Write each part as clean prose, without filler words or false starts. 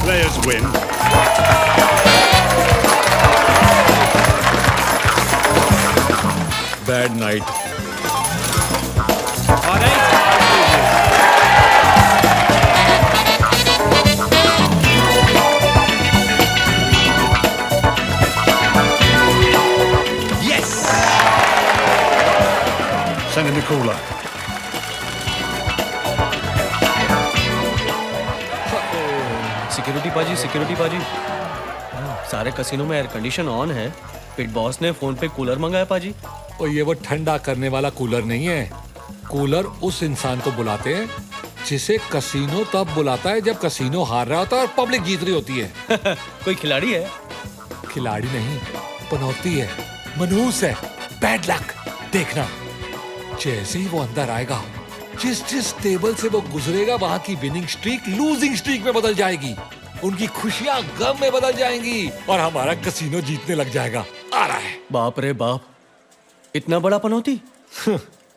Players win. Bad night. On 8. Yes! Send in the cooler. Security पाजी सारे casino में air condition on है। पिट boss ने phone पे कूलर मंगाया पाजी। और ये वो ठंडा करने वाला कूलर नहीं है। कूलर उस इंसान को बुलाते हैं जिसे कसिनो तब बुलाता है जब कसिनो हार रहा होता है और पब्लिक जीत रही होती है। कोई खिलाड़ी है? खिलाड़ी नहीं, पनौती है, मनहूस है, बैड लक। देखना, जैसे ही वो अंदर आएगा, जिस जिस टेबल से वो गुजरेगा वहां की विनिंग स्ट्रीक लूजिंग स्ट्रीक में बदल जाएगी, उनकी खुशियां गम में बदल जाएंगी और हमारा कसिनो जीतने लग जाएगा। आ रहा है। बाप रे बाप, इतना बड़ा पनौती?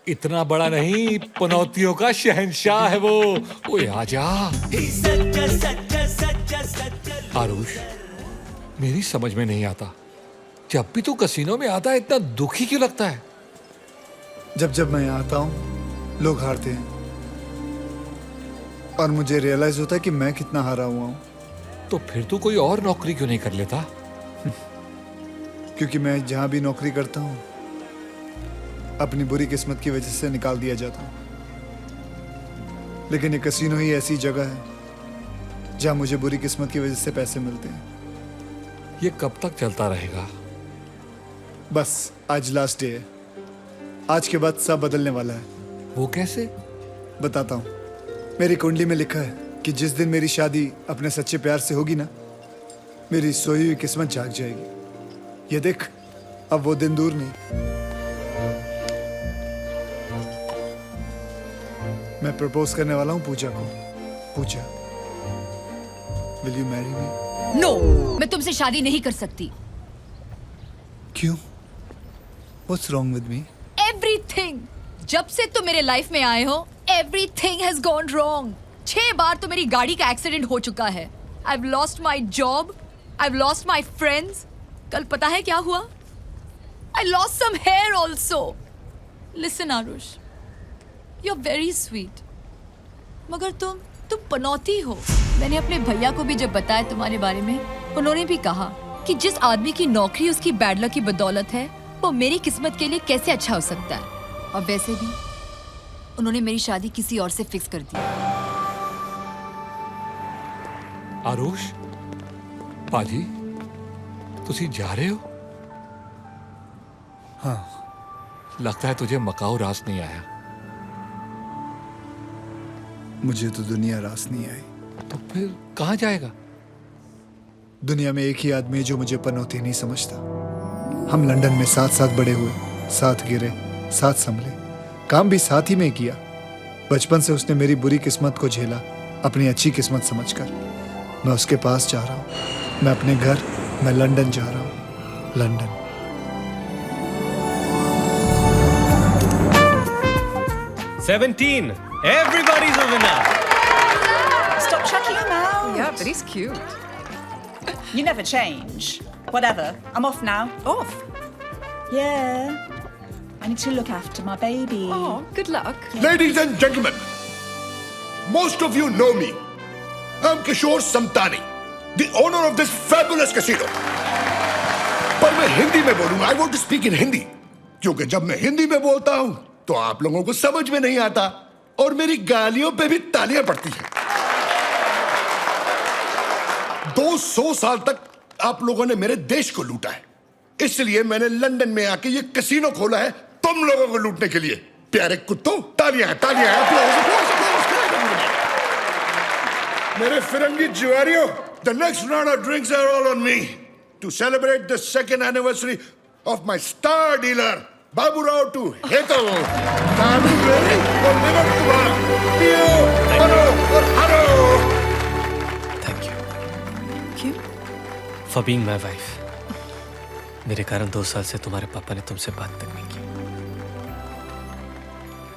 इतना बड़ा नहीं, पनौतियों का शहंशाह है वो। ओए आजा। आरुष, मेरी समझ में नहीं आता, जब भी तू कसिनो में आता है इतना दुखी क्यों लगता है? जब जब मैं यहाँ आता हूँ लोग हारते हैं और मुझे रियलाइज होता है कि मैं कितना हारा हुआ हूँ। तो फिर तू कोई और नौकरी क्यों नहीं कर लेता? क्योंकि मैं जहाँ भी नौकरी करता हूँ अपनी बुरी किस्मत की वजह से निकाल दिया जाता हूँ। लेकिन ये कसिनो ही ऐसी जगह है जहाँ मुझे बुरी किस्मत की वजह से पैसे मिलते हैं। ये कब तक चलता रहेगा? बस आज लास्ट डे है। आज के बाद सब बदलने वाला है। वो कैसे? बताता हूँ। मेरी कुंडली में लिखा है कि जिस दिन मेरी शादी अपने सच्चे प्यार से होगी ना, मेरी सोई हुई किस्मत जाग जाएगी। ये देख, अब वो दिन दूर नहीं। मैं प्रपोज करने वाला हूँ पूजा को। Puja, will you marry me? No, मैं तुमसे शादी नहीं कर सकती। क्यों? What's wrong with me? Everything. जब से तुम मेरे लाइफ में आए हो, everything has gone wrong. 6 बार तो मेरी गाड़ी का एक्सीडेंट हो चुका है। I've lost my job. I've lost my friends. कल पता है क्या हुआ? I lost some hair also. Listen, Arush. You're very sweet. मगर तुम पनौती हो। मैंने अपने भैया को भी जब बताया तुम्हारे बारे में, उन्होंने भी कहा कि जिस आदमी की नौकरी उसकी बैड लक की बदौलत है, वो मेरी किस्मत के लिए कैसे अच्छा हो सकता है। और वैसे भी उन्होंने मेरी शादी किसी और से फिक्स कर दी। आरुष, पाजी, तुसी जा रहे हो? हाँ। लगता है तुझे मकाऊ रास नहीं आया। मुझे तो दुनिया रास नहीं आई। तो फिर कहाँ जाएगा? दुनिया में एक ही आदमी है जो मुझे पनौती नहीं समझता। हम लंदन में साथ साथ बड़े हुए, साथ गिरे, साथ संभले, काम भी साथ ही में किया। बचपन से उसने मेरी बुरी किस्मत को झेला अपनी अच्छी किस्मत समझकर। मैं उसके पास जा रहा हूँ। मैं अपने घर, मैं लंदन जा रहा हूँ। London. Everybody's a winner. Stop chucking him out. Yeah, but he's cute. You never change. Whatever. I'm off now. Off. Yeah. I need to look after my baby. Oh, good luck. Ladies and gentlemen, most of you know me. I'm Kishore Samtani, the owner of this fabulous casino. पर मैं हिंदी में बोलूंगा। I want to speak in Hindi, क्योंकि जब मैं हिंदी में बोलता हूं तो आप लोगों को समझ में नहीं आता और मेरी गालियों पे भी तालियां पड़ती हैं। 200 साल तक आप लोगों ने मेरे देश को लूटा है, इसलिए मैंने लंदन में आके ये कैसीनो खोला है तुम लोगों को लूटने के लिए। प्यारे कुत्तों, तालियां हैं, तालियां हैं। मेरे फिरंगी जुआरियों, the next round of drinks are all on me to celebrate the 2nd anniversary of my star dealer Babu Rao to Hetal. Tamu Mary और Nivar Kumar, Pio, Haro और Haro. Thank you क्यों? for being my wife. मेरे कारण 2 साल से तुम्हारे पापा ने तुमसे बात तक नहीं की।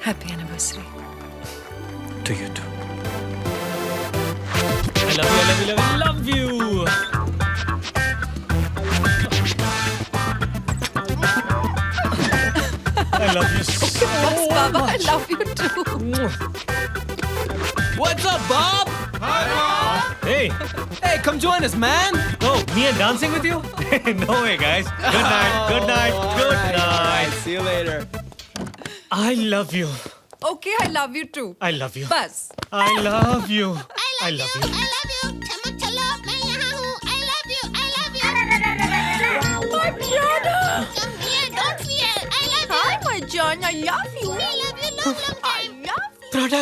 Happy anniversary. To you too. I love you, I love you, I love you. I love you too. What's up, Bob? Hi, Bob. Hey, hey, come join us, man. Oh, me and dancing with you? No way, guys. Good night. Good night. Good night. See you later. I love you. Okay, I love you too. I love you. Bas. I love you. I love you. I love you. चमक चलो मैं यहाँ हूँ. I love you. I love you. My brother. Come here. Don't fear. I love you. Hi, my John. I love you. I love you. Long time. I love you. Prada,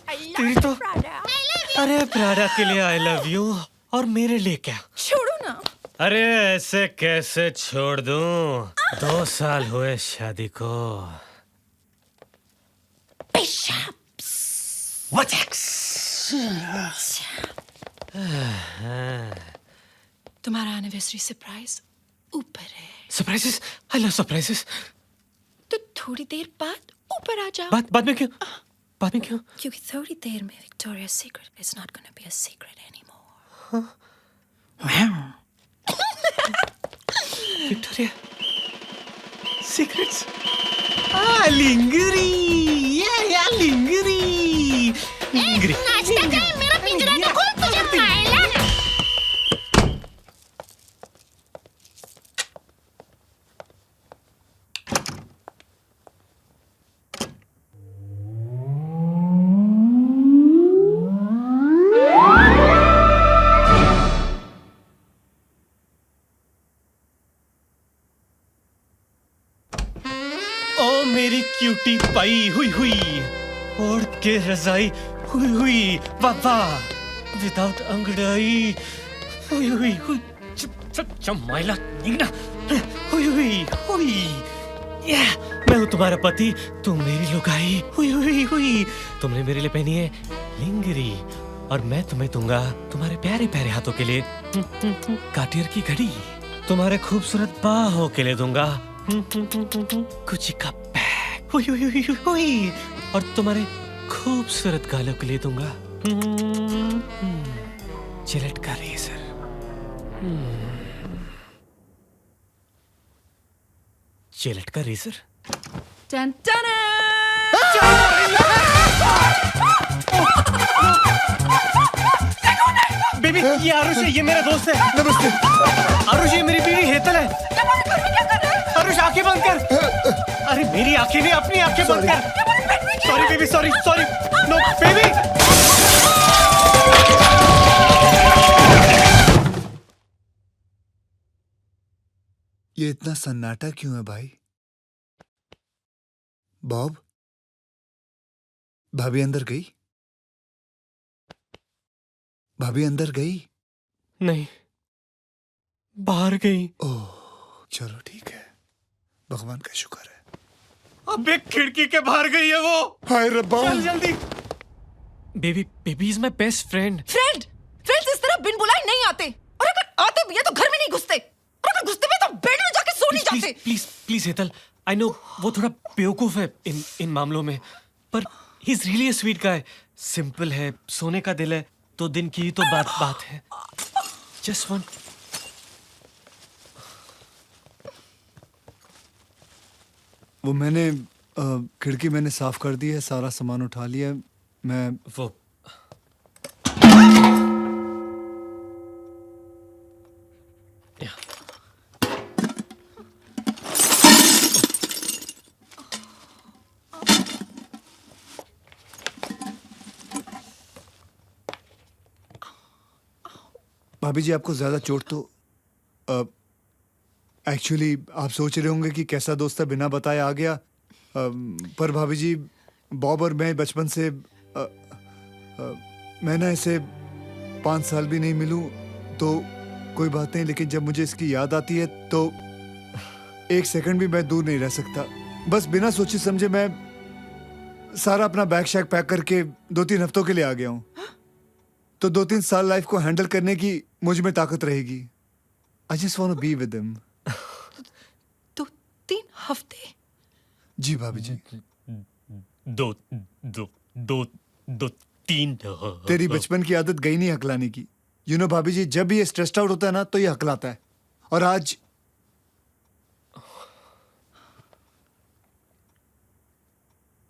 I तेरी love तो you, Prada. I love you. अरे Prada के लिए I love you और मेरे लिए क्या? छोड़ो ना. अरे ऐसे कैसे छोड़ दूं? 2 साल हुए शादी को. What तुम्हारा एनिवर्सरी सरप्राइज ऊपर है. Surprises? I love surprises. तो थोड़ी देर बाद ऊपर आ जाओ. बाद में क्यों? बाद में क्यों? क्योंकि थोड़ी देर में Victoria secret is not gonna be a secret anymore. Victoria. Secrets. Ah, lingeri. Yeah, lingeri. Lingeri. नाश्ता टाइम. मेरा पिंजरा तो खोल. तुझे खाएला. ओ मेरी क्यूटी पाई हुई हुई ओढ़ के रजाई हुई हुई बाबा विदाउट अंगड़ाई हुई हुई हुई चमाइला निगना हुई हुई हुई या मैं हूँ तुम्हारा पति तुम मेरी लुगाई हुई हुई हुई तुमने मेरे लिए पहनी है लिंगरी और मैं तुम्हें दूंगा तुम्हारे प्यारे प्यारे हाथों के लिए काटियर की घड़ी तुम्हारे खूबसूरत बाहों के लिए दूंगा गुची का बैग हुई हुई हुई हुई हुई और तुम्हारे खूबसूरत गालों के लिए दूंगा जिलेट का रेजर जिलेट का रेजर टन टन. बेबी ये आरुष है ये मेरा दोस्त है नमस्ते. आरुष ये मेरी बीवी हेतल है आरुष आंखें बंद कर अरे मेरी आंखें नहीं अपनी आंखें बंद कर sorry baby sorry sorry no baby ये इतना सन्नाटा क्यों है भाई? बॉब, भाभी अंदर गई? भाभी अंदर गई? नहीं बाहर गई ओह चलो ठीक है, भगवान का शुक्र है. अबे खिड़की के बाहर गई है वो हाय रब्बा. चल जल्दी baby baby is my best friend friends इस तरह बिन बुलाए नहीं आते और अगर आते भी है तो घर में नहीं घुसते और अगर घुसते भी तो बेड में जाके सो नहीं जाते. Please please Hetal I know वो थोड़ा बेवकूफ है इन मामलों में पर he is really a sweet guy simple है सोने का दिल है तो दिन की ही तो बात है जस्ट वन वो मैंने खिड़की मैंने साफ कर दी है, सारा सामान उठा लिया है. मैं वो भाभी जी आपको ज्यादा चोट तो एक्चुअली आप सोच रहे होंगे कि कैसा दोस्त है बिना बताए आ गया. पर भाभी जी बॉब और मैं बचपन से मैं ना ऐसे 5 साल भी नहीं मिलूं तो कोई बात नहीं, लेकिन जब मुझे इसकी याद आती है तो 1 सेकंड भी मैं दूर नहीं रह सकता. बस बिना सोचे समझे मैं सारा अपना बैग शैग पैक करके 2-3 हफ्तों के लिए आ गया हूँ. तो 2-3 साल लाइफ को हैंडल करने की मुझ में ताकत रहेगी. I just want to be with him. 2-3 हफ्ते. जी भाभी जी. दो तीन तेरी बचपन की आदत गई नहीं हकलाने की. यू नो भाभी जी जब भी ये स्ट्रेस्ड आउट होता है ना तो ये हकलाता है. और आज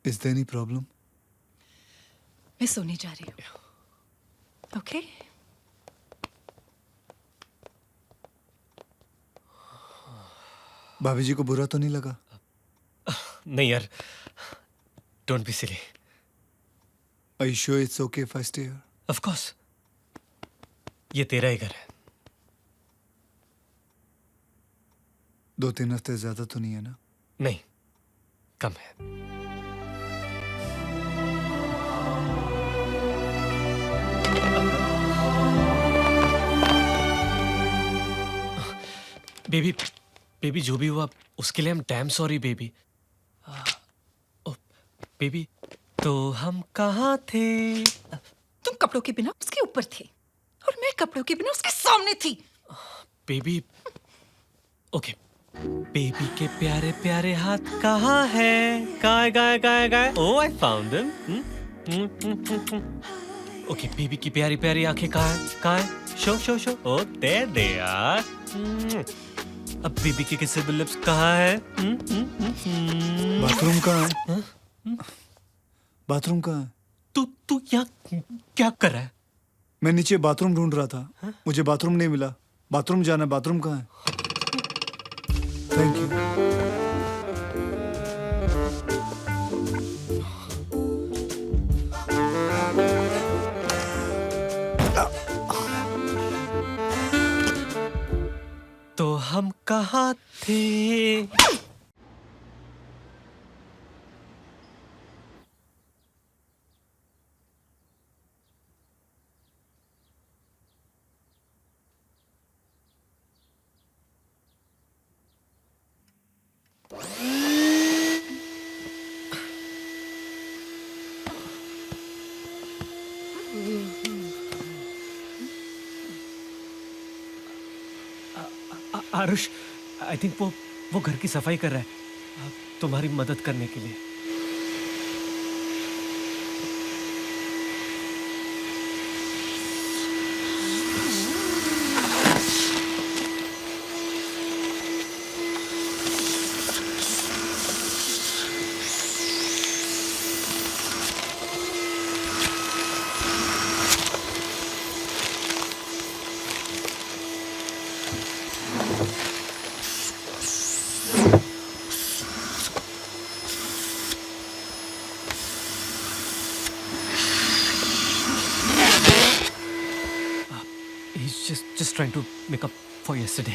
इज देयर एनी प्रॉब्लम? मैं सोने जा रही हूँ. Okay? भाभी जी को बुरा तो नहीं लगा? नहीं यार, don't be silly. Are you sure it's okay if I stay here? Of course, ये तेरा ही घर है. 2-3 हफ्ते ज्यादा तो नहीं है ना? नहीं, कम है. बेबी, बेबी जो भी हुआ उसके लिए हम डैम सॉरी बेबी. बेबी, तो हम कहाँ थे? तुम कपड़ों के बिना उसके ऊपर थे और मैं कपड़ों के बिना उसके सामने थी. Baby, okay. बेबी के प्यारे प्यारे हाथ कहाँ है? गाय गाय गाय गाय. Oh I found them. Okay, baby की प्यारी प्यारी आंखें कहाँ है? कहाँ है? Show show show. Oh there they are. अब बेबी के किसे लिप्स कहाँ है? बाथरूम कहाँ है? बाथरूम कहाँ है? तू यहाँ क्या कर रहा है? मैं नीचे बाथरूम ढूंढ रहा था. मुझे बाथरूम नहीं मिला. बाथरूम जाना. बाथरूम कहाँ है? Thank you. तो हम कहाँ थे? आरुष, आई थिंक वो घर की सफाई कर रहा है तुम्हारी मदद करने के लिए. He's just trying to make up for yesterday.